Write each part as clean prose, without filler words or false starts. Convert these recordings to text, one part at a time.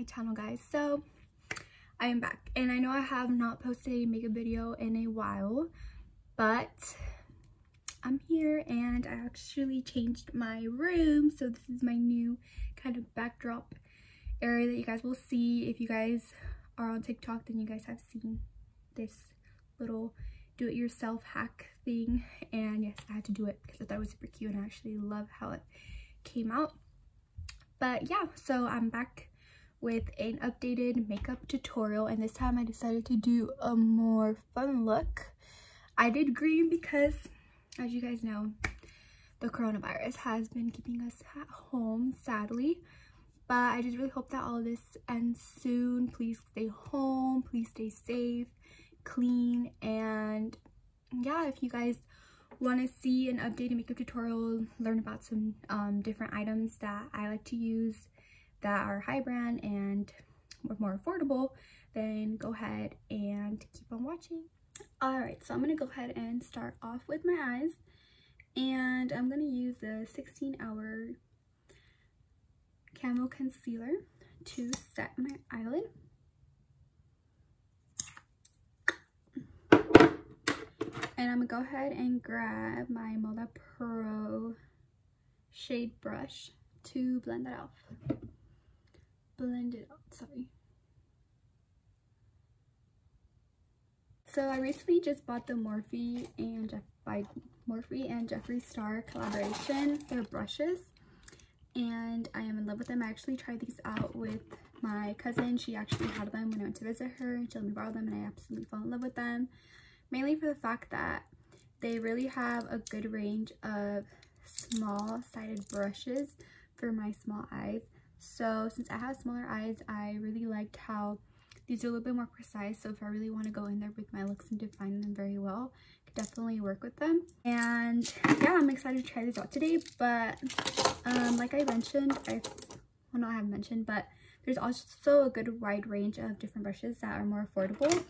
my channel, guys. So I am back, and I know I have not posted a makeup video in a while, but I'm here and I actually changed my room. So this is my new kind of backdrop area that you guys will see. If you guys are on TikTok, then you guys have seen this little do-it-yourself hack thing, and yes, I had to do it because I thought it was super cute and I actually love how it came out. But yeah, so I'm back with an updated makeup tutorial, and this time I decided to do a more fun look. I did green because, as you guys know, the coronavirus has been keeping us at home, sadly. But I just really hope that all of this ends soon. Please stay home, please stay safe, clean, and yeah, if you guys want to see an updated makeup tutorial, learn about some different items that I like to use that are high brand and more affordable, then go ahead and keep on watching. Alright, so I'm going to go ahead and start off with my eyes, and I'm going to use the 16-hour camo concealer to set my eyelid. And I'm gonna go ahead and grab my Moda Pro shade brush to blend that out. Sorry. So I recently just bought the Morphe and Jeffree Star collaboration, their brushes, and I am in love with them. I actually tried these out with my cousin. She actually had them when I went to visit her, and she let me borrow them, and I absolutely fell in love with them. Mainly for the fact that they really have a good range of small-sided brushes for my small eyes. So since I have smaller eyes, I really liked how these are a little bit more precise. So if I really want to go in there with my looks and define them very well, I could definitely work with them. And yeah, I'm excited to try these out today. But like I mentioned, I haven't mentioned, but there's also a good wide range of different brushes that are more affordable.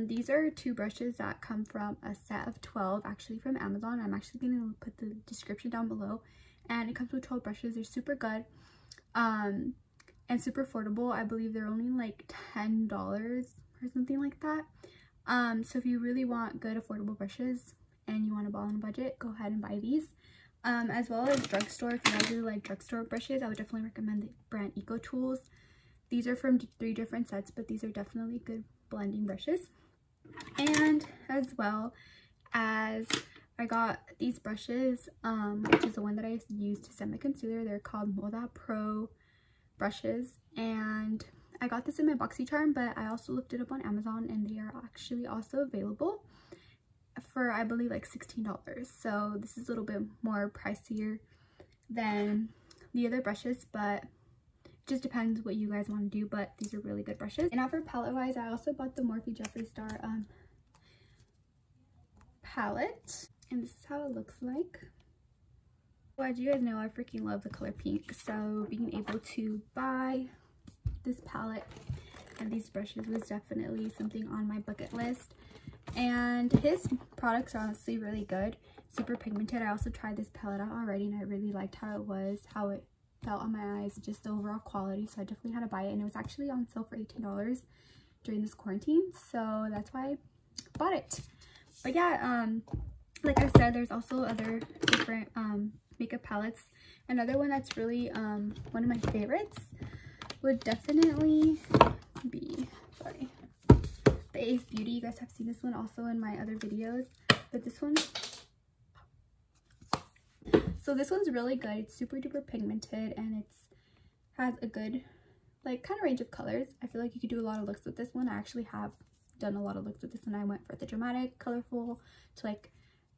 These are two brushes that come from a set of 12, actually from Amazon. I'm actually going to put the description down below, and it comes with 12 brushes. They're super good and super affordable. I believe they're only like $10 or something like that. So if you really want good affordable brushes and you want to ball on a budget, go ahead and buy these. As well as drugstore. If you guys really like drugstore brushes, I would definitely recommend the brand Eco Tools. These are from 3 different sets, but these are definitely good blending brushes. And as well as I got these brushes, which is the one that I used to set my concealer. They're called Moda Pro Brushes, and I got this in my BoxyCharm, but I also looked it up on Amazon, and they are actually also available for, I believe, like $16. So this is a little bit more pricier than the other brushes, but just depends what you guys want to do. But these are really good brushes. And now for palette wise, I also bought the Morphe Jeffree Star palette, and this is how it looks like. Well, as you guys know, I freaking love the color pink, so being able to buy this palette and these brushes was definitely something on my bucket list. And his products are honestly really good, super pigmented. I also tried this palette out already, and I really liked how it felt on my eyes, just the overall quality. So I definitely had to buy it, and it was actually on sale for $18 during this quarantine, so that's why I bought it. But yeah, like I said, there's also other different makeup palettes. Another one that's really one of my favorites would definitely be the Ace Beauty. You guys have seen this one also in my other videos, but this one, so this one's really good. It's super duper pigmented, and has a good like kind of range of colors. I feel like you could do a lot of looks with this one. I actually have done a lot of looks with this one. I went for the dramatic, colorful to like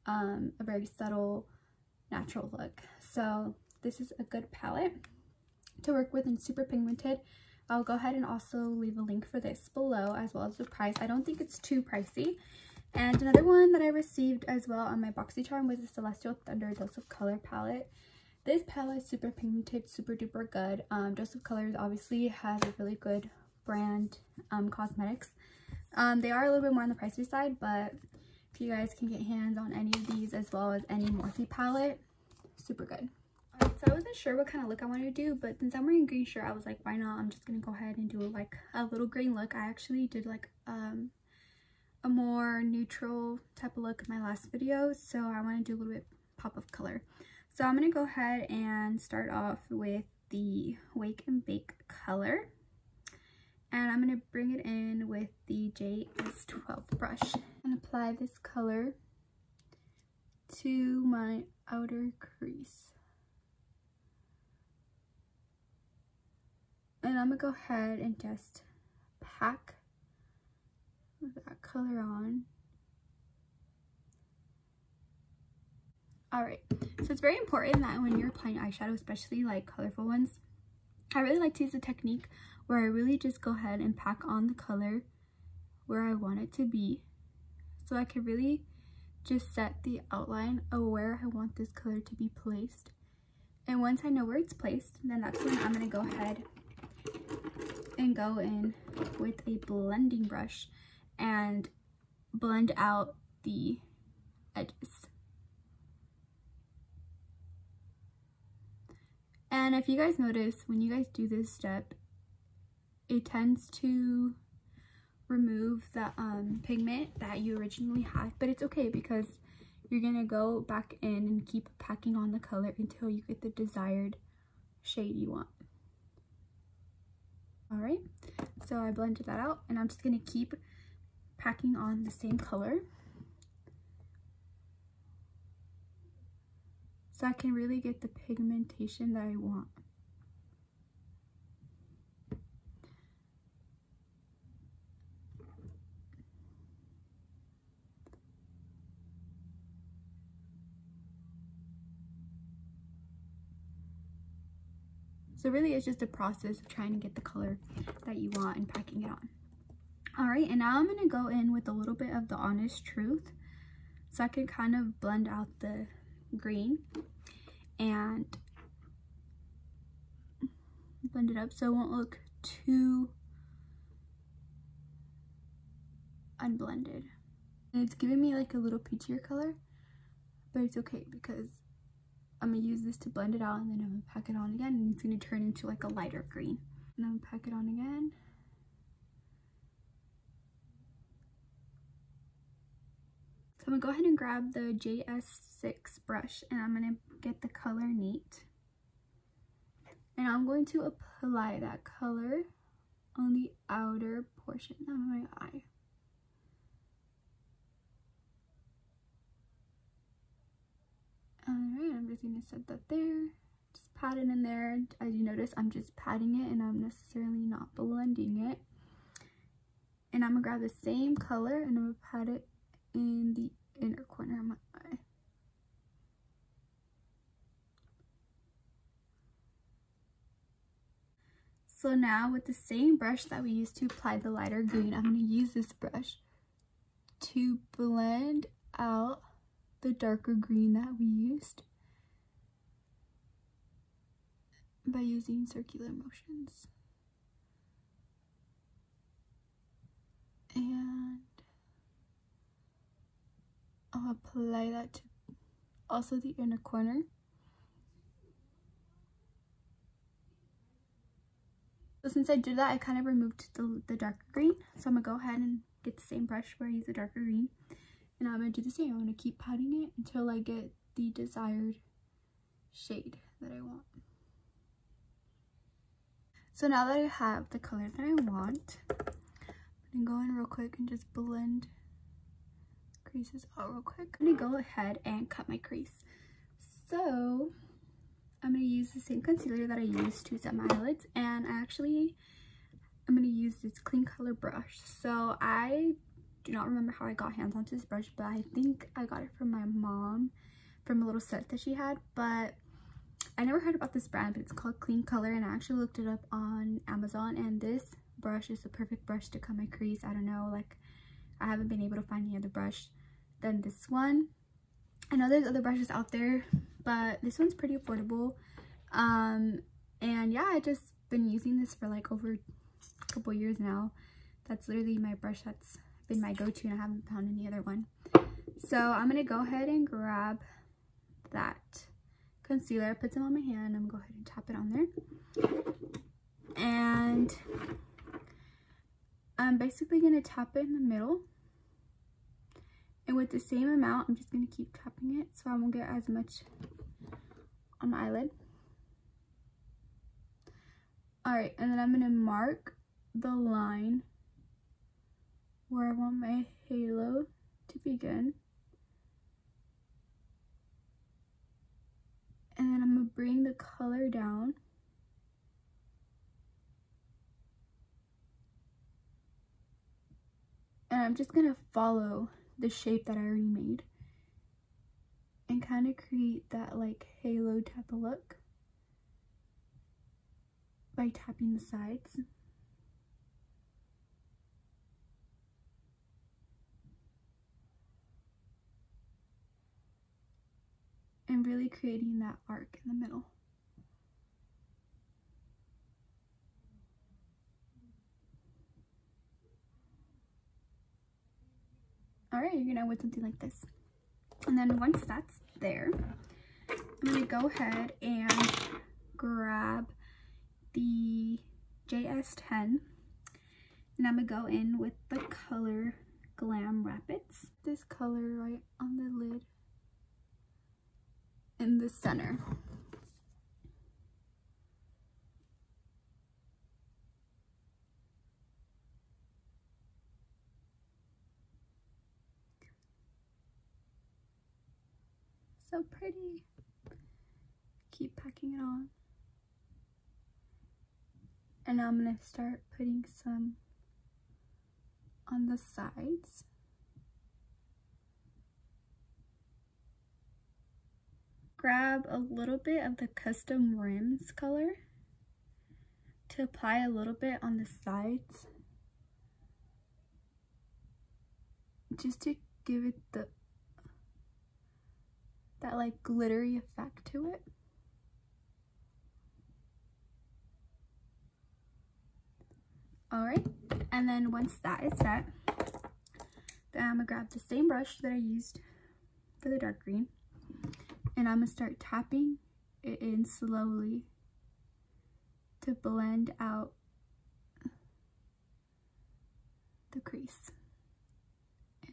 a very subtle, natural look. So this is a good palette to work with and super pigmented. I'll go ahead and also leave a link for this below, as well as the price. I don't think it's too pricey. And another one that I received as well on my BoxyCharm was the Celestial Thunder Dose of Color palette. This palette is super pigmented, super duper good. Dose of Colors obviously has a really good brand cosmetics. They are a little bit more on the pricier side, but if you guys can get hands on any of these, as well as any Morphe palette, super good. Alright, So I wasn't sure what kind of look I wanted to do, but since I'm wearing a green shirt, I was like, why not? I'm just gonna go ahead and do like a little green look. I actually did like a more neutral type of look in my last video, so I want to do a little bit pop of color. So I'm gonna go ahead and start off with the Wake and Bake color, and I'm gonna bring it in with the JS12 brush and apply this color to my outer crease. And I'm gonna go ahead and just pack that color on. Alright, so it's very important that when you're applying eyeshadow, especially like colorful ones, I really like to use a technique where I really just go ahead and pack on the color where I want it to be, so I can really just set the outline of where I want this color to be placed. And once I know where it's placed, then that's when I'm going to go ahead and go in with a blending brush and blend out the edges. And if you guys notice, when you guys do this step, it tends to remove the pigment that you originally had, but it's okay because you're gonna go back in and keep packing on the color until you get the desired shade you want. Alright, so I blended that out, and I'm just gonna keep packing on the same color so I can really get the pigmentation that I want. So really it's just a process of trying to get the color that you want and packing it on. Alright, and now I'm going to go in with a little bit of the Honest Truth so I can kind of blend out the green and blend it up so it won't look too unblended. And it's giving me like a little peachier color, but it's okay because I'm going to use this to blend it out, and then I'm going to pack it on again, and it's going to turn into like a lighter green. And I'm going to pack it on again. So I'm going to go ahead and grab the JS6 brush, and I'm going to get the color Neat. And I'm going to apply that color on the outer portion of my eye. Alright, I'm just going to set that there. Just pat it in there. As you notice, I'm just patting it and I'm necessarily not blending it. And I'm going to grab the same color and I'm going to pat it in the inner corner of my eye. So now with the same brush that we used to apply the lighter green, I'm going to use this brush to blend out the darker green that we used by using circular motions. And I'll apply that to also the inner corner. So since I did that, I kind of removed the darker green. So I'm going to go ahead and get the same brush where I use the darker green. And I'm going to do the same. I'm going to keep patting it until I get the desired shade that I want. So now that I have the color that I want, I'm going to go in real quick and just blend creases out real quick. I'm going to go ahead and cut my crease. So I'm going to use the same concealer that I used to set my eyelids, and I'm going to use this Kleancolor brush. So I do not remember how I got hands onto this brush, but I think I got it from my mom from a little set that she had. But I never heard about this brand, but it's called Kleancolor, and I actually looked it up on Amazon, and this brush is the perfect brush to cut my crease. I don't know, like I haven't been able to find any other brush than this one. I know there's other brushes out there, but this one's pretty affordable. And yeah, I just been using this for like over a couple years now. That's literally my brush that's been my go-to, and I haven't found any other one. So I'm gonna go ahead and grab that concealer. I put some on my hand. I'm gonna go ahead and tap it on there. And I'm basically gonna tap it in the middle. And with the same amount, I'm just gonna keep tapping it so I won't get as much on my eyelid. Alright, and then I'm gonna mark the line where I want my halo to begin. And then I'm gonna bring the color down. And I'm just gonna follow the shape that I already made and kind of create that like halo type of look by tapping the sides. And really creating that arc in the middle. Alright, you're gonna end with something like this. And then once that's there, I'm gonna go ahead and grab the JS10 and I'm gonna go in with the color Glam Rapids. This color right on the lid in the center. So pretty. Keep packing it on. And now I'm gonna start putting some on the sides. Grab a little bit of the Custom Rims color to apply a little bit on the sides, just to give it that like glittery effect to it. Alright, and then once that is set, then I'm gonna grab the same brush that I used for the dark green, and I'm gonna start tapping it in slowly to blend out the crease,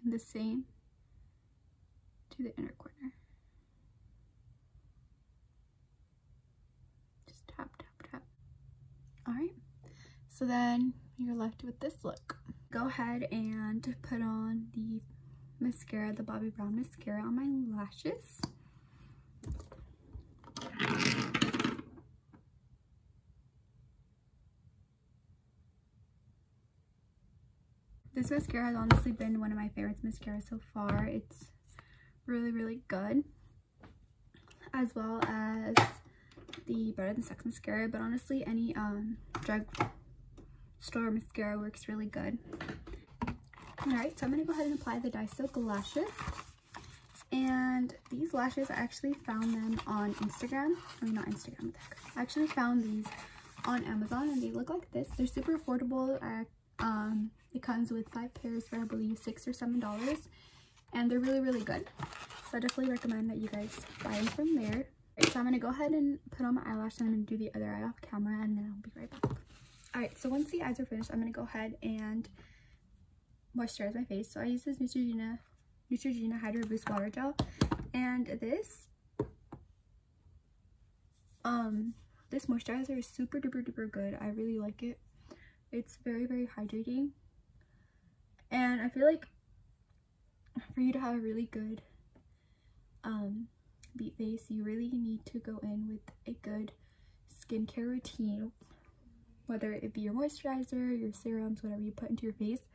and the same to the inner corner. Just tap, tap, tap. Alright, so then you're left with this look. Go ahead and put on the mascara, the Bobbi Brown mascara on my lashes. This mascara has honestly been one of my favorites mascara so far. It's really, really good. As well as the Better Than Sex mascara, but honestly any drug store mascara works really good. Alright, so I'm going to go ahead and apply the Dye Silk lashes. And these lashes, I actually found them on Instagram. I mean, not Instagram, what the heck. I actually found these on Amazon and they look like this. They're super affordable. It comes with 5 pairs for I believe $6 or $7. And they're really, really good. So I definitely recommend that you guys buy them from there. Right, so I'm going to go ahead and put on my eyelash and I'm going to do the other eye off camera and then I'll be right back. Alright, so once the eyes are finished, I'm going to go ahead and moisturize my face. So I use this Neutrogena Hydro Boost Water Gel. And this moisturizer is super duper duper good. I really like it. It's very, very hydrating. And I feel like for you to have a really good beat face, you really need to go in with a good skincare routine. Whether it be your moisturizer, your serums, whatever you put into your face,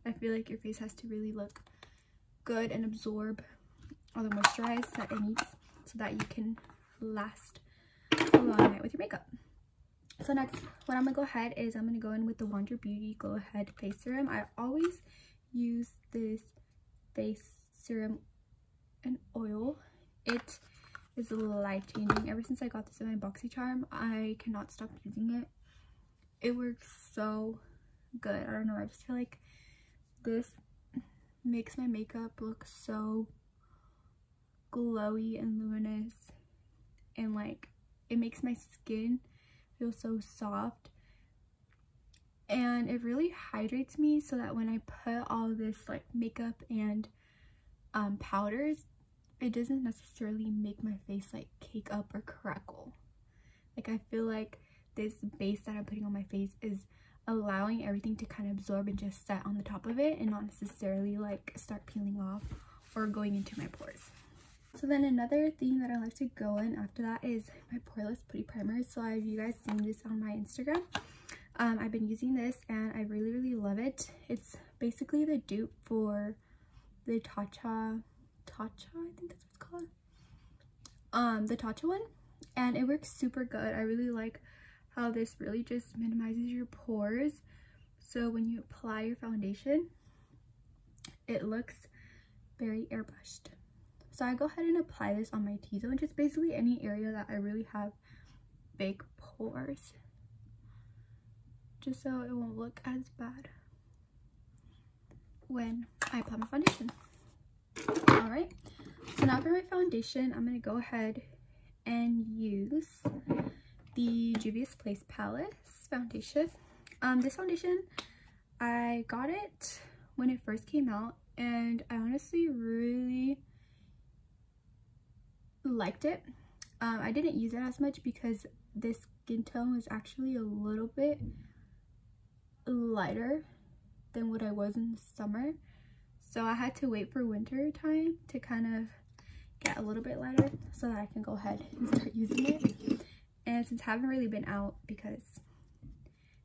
I feel like your face has to really look good and absorb all the moisturize that it needs so that you can last a long night with your makeup. So next, what I'm going to go ahead is I'm going to go in with the Wander Beauty Glow Ahead Face Serum. I always use this face serum and oil. It is life-changing. Ever since I got this in my BoxyCharm, I cannot stop using it. It works so good. I don't know, I just feel like this makes my makeup look so glowy and luminous and like it makes my skin feel so soft, and it really hydrates me so that when I put all this like makeup and powders, it doesn't necessarily make my face like cake up or crackle. Like I feel like this base that I'm putting on my face is allowing everything to kind of absorb and just set on the top of it and not necessarily like start peeling off or going into my pores. So then another thing that I like to go in after that is my poreless putty primer. So have you guys seen this on my Instagram? I've been using this and I really love it. It's basically the dupe for the Tarte, I think that's what it's called. The Tarte one, and it works super good. I really like how this really just minimizes your pores. So when you apply your foundation, it looks very airbrushed. So I go ahead and apply this on my T-zone, just basically any area that I really have big pores, just so it won't look as bad when I apply my foundation. Alright, so now for my foundation, I'm going to go ahead and use the Juvias Place Palace foundation. This foundation, I got it when it first came out, and I honestly really liked it. I didn't use it as much because this skin tone was actually a little bit lighter than what I was in the summer, so I had to wait for winter time to kind of get a little bit lighter so that I can go ahead and start using it. And since I haven't really been out because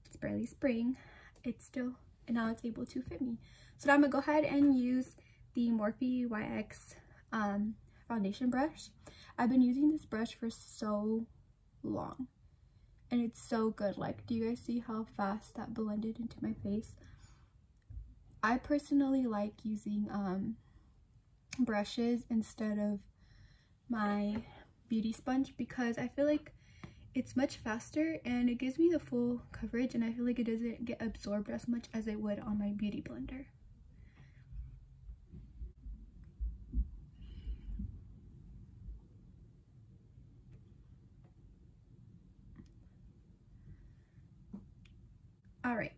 it's barely spring, it's still, and now it's able to fit me. So now I'm gonna go ahead and use the Morphe Y6 foundation brush. I've been using this brush for so long and it's so good. Like, do you guys see how fast that blended into my face? I personally like using brushes instead of my beauty sponge because I feel like it's much faster and it gives me the full coverage, and I feel like it doesn't get absorbed as much as it would on my beauty blender. Alright,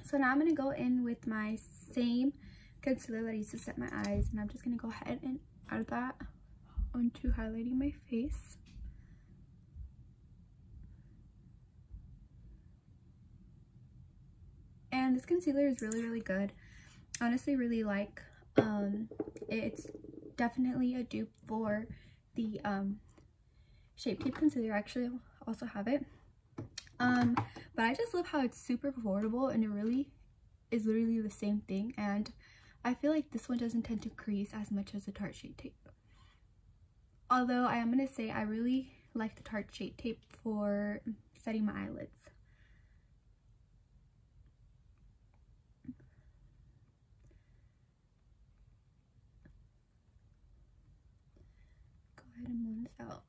so now I'm going to go in with my same concealer that I used to set my eyes, and I'm just going to go ahead and add that onto highlighting my face. And this concealer is really good. I honestly really like it's definitely a dupe for the Shape Tape concealer. I actually also have it. But I just love how it's super affordable and it really is literally the same thing, and I feel like this one doesn't tend to crease as much as the Tarte Shape Tape. Although I am going to say I really like the Tarte Shape Tape for setting my eyelids. Go ahead and blend this out.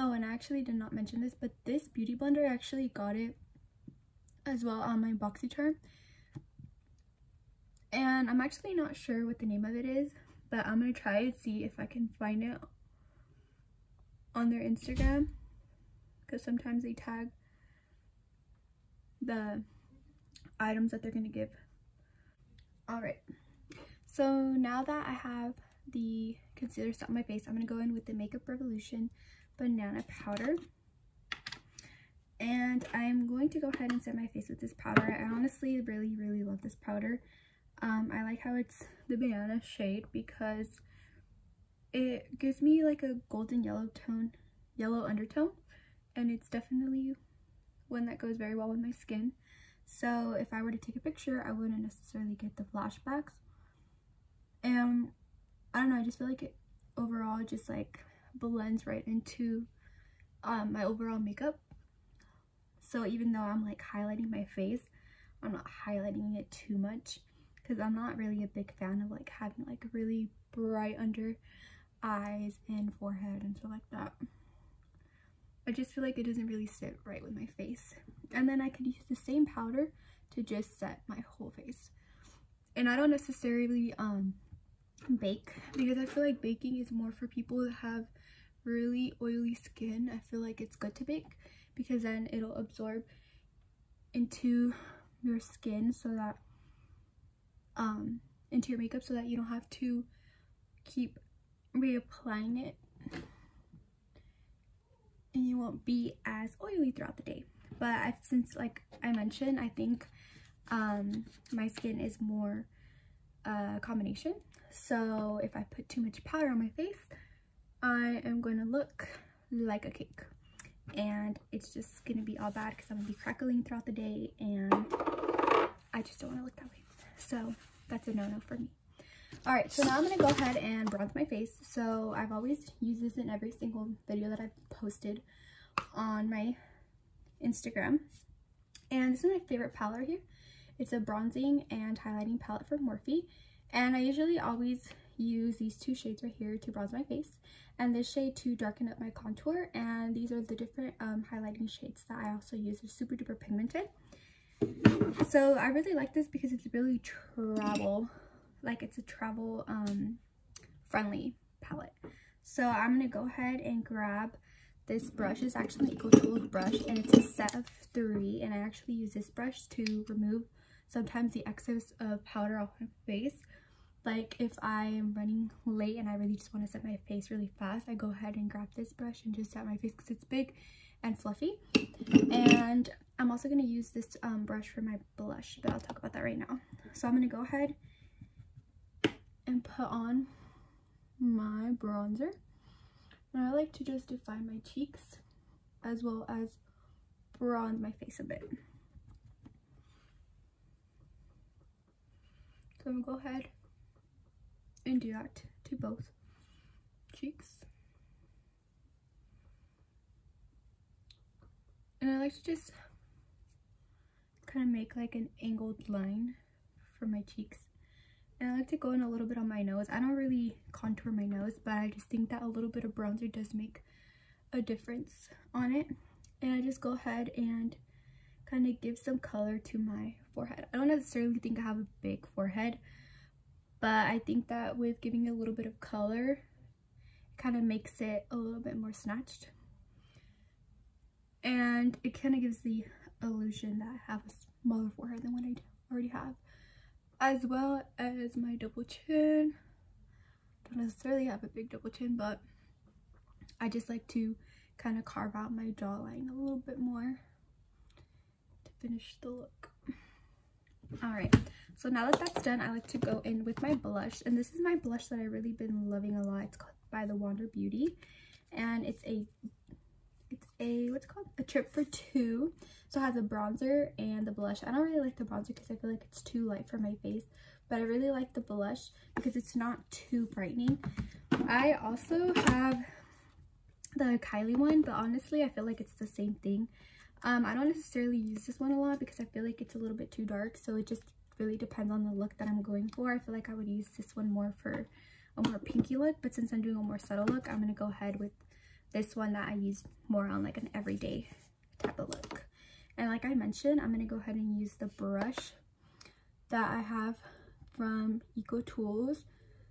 Oh, and I actually did not mention this, but this beauty blender, I actually got it as well on my BoxyCharm. And I'm actually not sure what the name of it is, but I'm going to try and see if I can find it on their Instagram, because sometimes they tag the items that they're going to give. Alright, so now that I have the concealer set on my face, I'm going to go in with the Makeup Revolution Banana Powder. And I'm going to go ahead and set my face with this powder. I honestly really love this powder. I like how it's the banana shade because it gives me like a golden yellow undertone, and it's definitely one that goes very well with my skin. So if I were to take a picture, I wouldn't necessarily get the flashbacks. And I don't know, I just feel like it overall just like blends right into my overall makeup. So even though I'm like highlighting my face, I'm not highlighting it too much because I'm not really a big fan of like having like really bright under eyes and forehead and stuff like that. I just feel like it doesn't really sit right with my face. And then I could use the same powder to just set my whole face. And I don't necessarily bake, because I feel like baking is more for people that have really oily skin, I feel like it's good to bake, because then it'll absorb into your skin, so that into your makeup, so that you don't have to keep reapplying it, and you won't be as oily throughout the day. But since like I mentioned, I think my skin is more combination, so if I put too much powder on my face, I am going to look like a cake, and it's just going to be all bad because I'm going to be crackling throughout the day, and I just don't want to look that way. So that's a no-no for me. Alright, so now I'm going to go ahead and bronze my face. So I've always used this in every single video that I've posted on my Instagram. And this is my favorite palette right here. It's a bronzing and highlighting palette from Morphe. And I usually always use these two shades right here to bronze my face, and this shade to darken up my contour. And these are the different highlighting shades that I also use. They're super duper pigmented. So I really like this because it's really travel, like it's a travel friendly palette. So I'm gonna go ahead and grab this brush. It's actually an EcoTools brush, and it's a set of 3, and I actually use this brush to remove sometimes the excess of powder off my face. Like if I'm running late and I really just want to set my face really fast, I go ahead and grab this brush and just set my face because it's big and fluffy. And I'm also going to use this brush for my blush, but I'll talk about that right now. So I'm going to go ahead and put on my bronzer. And I like to just define my cheeks as well as bronze my face a bit. So I'm going to go ahead and do that to both cheeks. And I like to just kind of make like an angled line for my cheeks. And I like to go in a little bit on my nose. I don't really contour my nose, but I just think that a little bit of bronzer does make a difference on it. And I just go ahead and kind of give some color to my forehead. I don't necessarily think I have a big forehead, but I think that with giving a little bit of color, it kind of makes it a little bit more snatched. And it kind of gives the illusion that I have a smaller forehead than what I already have. As well as my double chin. Don't necessarily have a big double chin, but I just like to kind of carve out my jawline a little bit more to finish the look. Alright, so now that that's done, I like to go in with my blush. And this is my blush that I've really been loving a lot. It's called by the Wander Beauty. And it's a what's it called? A Trip for Two. So it has a bronzer and the blush. I don't really like the bronzer because I feel like it's too light for my face. But I really like the blush because it's not too brightening. I also have the Kylie one, but honestly I feel like it's the same thing. I don't necessarily use this one a lot because I feel like it's a little bit too dark, so it just really depends on the look that I'm going for. I feel like I would use this one more for a more pinky look, but since I'm doing a more subtle look, I'm going to go ahead with this one that I use more on like an everyday type of look. And like I mentioned, I'm going to go ahead and use the brush that I have from EcoTools.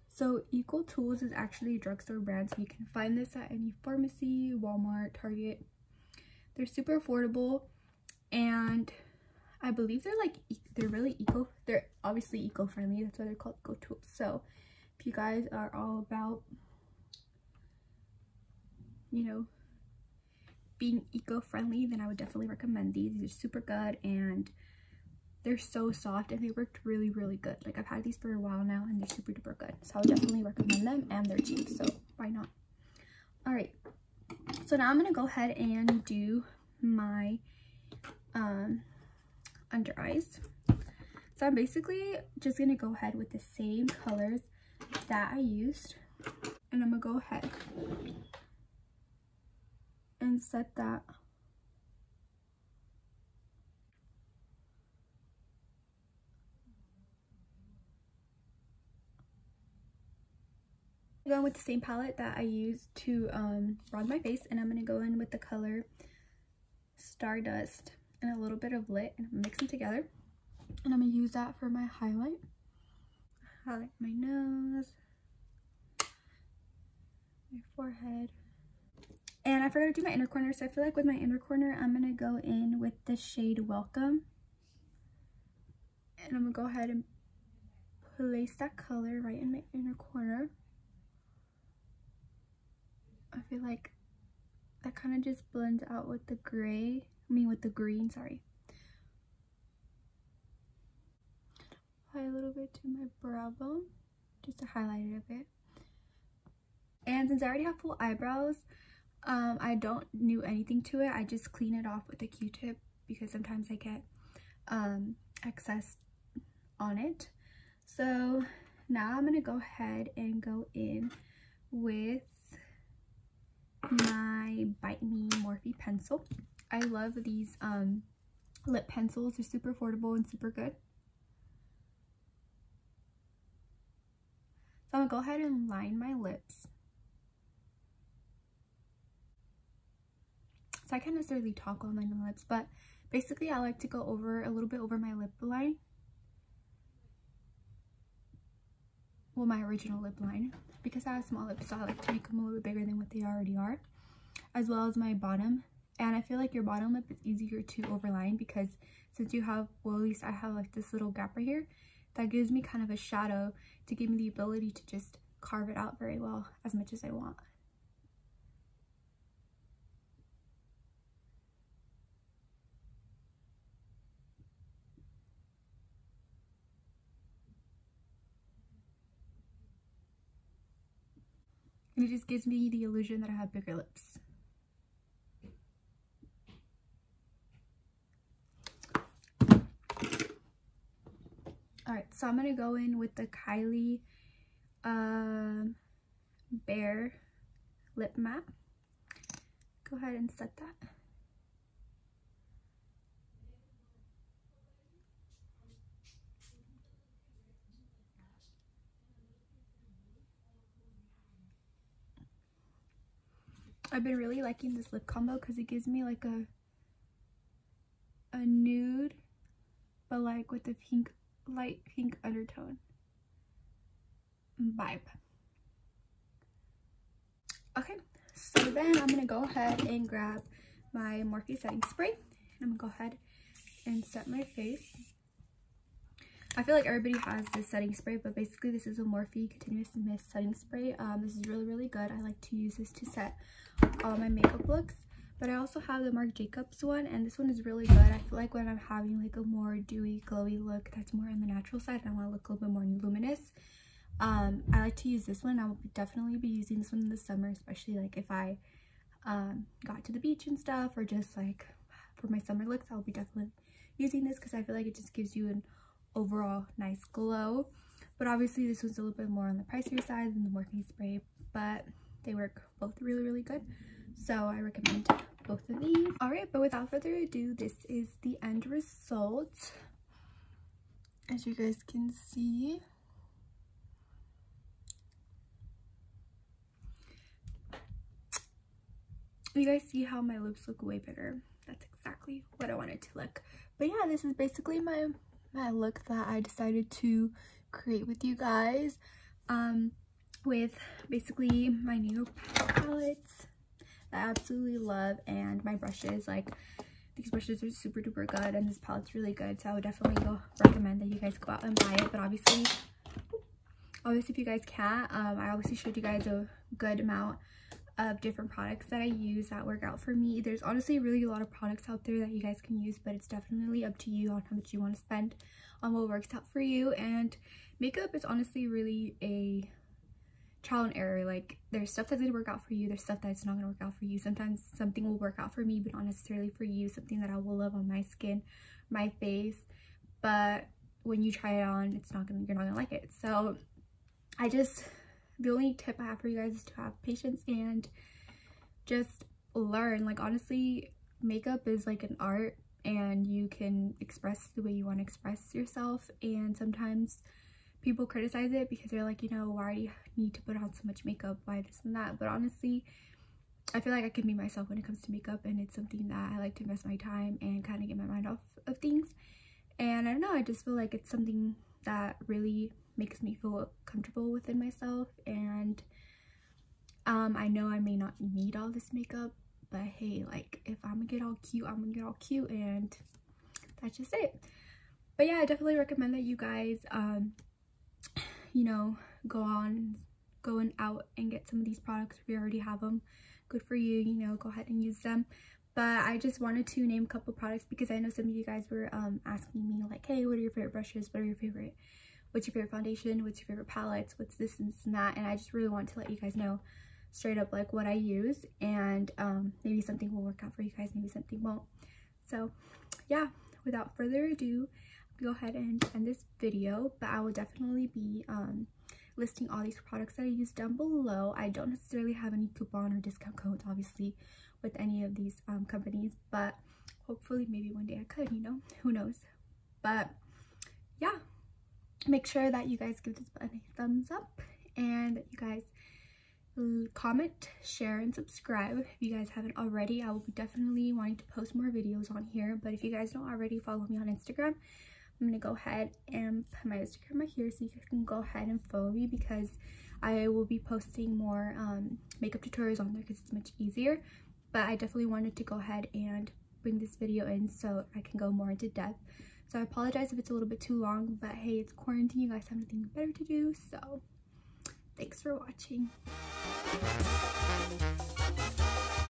So EcoTools is actually a drugstore brand, so you can find this at any pharmacy, Walmart, Target. They're super affordable, and I believe they're really they're obviously eco-friendly. That's why they're called EcoTools. So if you guys are all about, you know, being eco-friendly, then I would definitely recommend these. These are super good, and they're so soft, and they worked really, really good. Like, I've had these for a while now, and they're super duper good. So I would definitely recommend them, and they're cheap, so why not? All right, so now I'm gonna go ahead and do my under eyes. So I'm basically just gonna go ahead with the same colors that I used, and I'm gonna go ahead and set that going with the same palette that I used to bronze my face, and I'm gonna go in with the color Stardust and a little bit of Lit, and mix them together. And I'm gonna use that for my highlight my nose, my forehead, And I forgot to do my inner corner, so I feel like with my inner corner, I'm going to go in with the shade Welcome. And I'm going to go ahead and place that color right in my inner corner. I feel like that kind of just blends out with the gray, with the green, sorry. Apply a little bit to my brow bone, just to highlight it a bit. And since I already have full eyebrows, I don't do anything to it. I just clean it off with a Q-tip because sometimes I get excess on it. So now I'm gonna go ahead and go in with my Bite Me Morphe pencil. I love these lip pencils. They're super affordable and super good. So I'm gonna go ahead and line my lips. So I can't necessarily talk while I'm lining my lips, but basically I like to go over a little bit over my lip line. Well, my original lip line, because I have small lips, so I like to make them a little bit bigger than what they already are, as well as my bottom. And I feel like your bottom lip is easier to overline because since you have, well, at least I have like this little gap right here, that gives me kind of a shadow to give me the ability to just carve it out very well as much as I want. And it just gives me the illusion that I have bigger lips. Alright, so I'm going to go in with the Kylie Bare Lip Matte. Go ahead and set that. I've been really liking this lip combo because it gives me like a nude, but like with a pink, light pink undertone vibe. Okay, so then I'm gonna go ahead and grab my Morphe setting spray. I'm gonna go ahead and set my face. I feel like everybody has this setting spray, but basically this is a Morphe Continuous Mist setting spray. This is really good. I like to use this to set all my makeup looks. But I also have the Marc Jacobs one, and this one is really good. I feel like when I'm having like a more dewy, glowy look that's more on the natural side and I want to look a little bit more luminous, I like to use this one. I will definitely be using this one in the summer, especially like if I got to the beach and stuff, or just like for my summer looks. I will be definitely using this because I feel like it just gives you an overall nice glow. But obviously this one's a little bit more on the pricier side than the Morphe spray, but they work both really good, so I recommend both of these. All right, but without further ado, this is the end result. As you guys can see, you guys see how my lips look way better. That's exactly what I wanted to look. But yeah, this is basically my look that I decided to create with you guys, with basically my new palettes that I absolutely love, and my brushes. Like, these brushes are super duper good, and this palette's really good, so I would definitely recommend that you guys go out and buy it. But obviously if you guys can't, I obviously showed you guys a good amount of different products that I use that work out for me. There's honestly really a lot of products out there that you guys can use, but it's definitely up to you on how much you want to spend on what works out for you. And makeup is honestly really a trial and error. Like, there's stuff that's gonna work out for you, there's stuff that's not gonna work out for you. Sometimes something will work out for me but not necessarily for you, something that I will love on my skin, my face, but when you try it on, you're not gonna like it. So the only tip I have for you guys is to have patience and just learn. Like, honestly, makeup is like an art, and you can express the way you want to express yourself, and sometimes people criticize it because they're like, you know, why do you need to put on so much makeup, why this and that? But honestly, I feel like I can be myself when it comes to makeup, and it's something that I like to invest my time and kind of get my mind off of things. And I don't know, I just feel like it's something that really makes me feel comfortable within myself, and I know I may not need all this makeup, but hey, like, if I'm gonna get all cute, I'm gonna get all cute, and that's just it. But yeah, I definitely recommend that you guys you know, going out and get some of these products if you already have them. Good for you, you know, go ahead and use them. But I just wanted to name a couple products because I know some of you guys were asking me like, hey, what are your favorite brushes, what's your favorite foundation, what's your favorite palettes, what's this and that, and I just really want to let you guys know straight up like what I use, and maybe something will work out for you guys, maybe something won't. So yeah, without further ado, go ahead and end this video, but I will definitely be listing all these products that I use down below. I don't necessarily have any coupon or discount codes obviously with any of these companies, but hopefully maybe one day I could, you know, who knows. But yeah, make sure that you guys give this button a thumbs up, and that you guys comment, share, and subscribe if you guys haven't already. I will be definitely wanting to post more videos on here, but if you guys don't already follow me on Instagram, I'm gonna go ahead and put my Instagram right here so you guys can go ahead and follow me, because I will be posting more makeup tutorials on there because it's much easier. But I definitely wanted to go ahead and bring this video in so I can go more into depth. So I apologize if it's a little bit too long, but hey, it's quarantine, you guys have nothing better to do, so thanks for watching.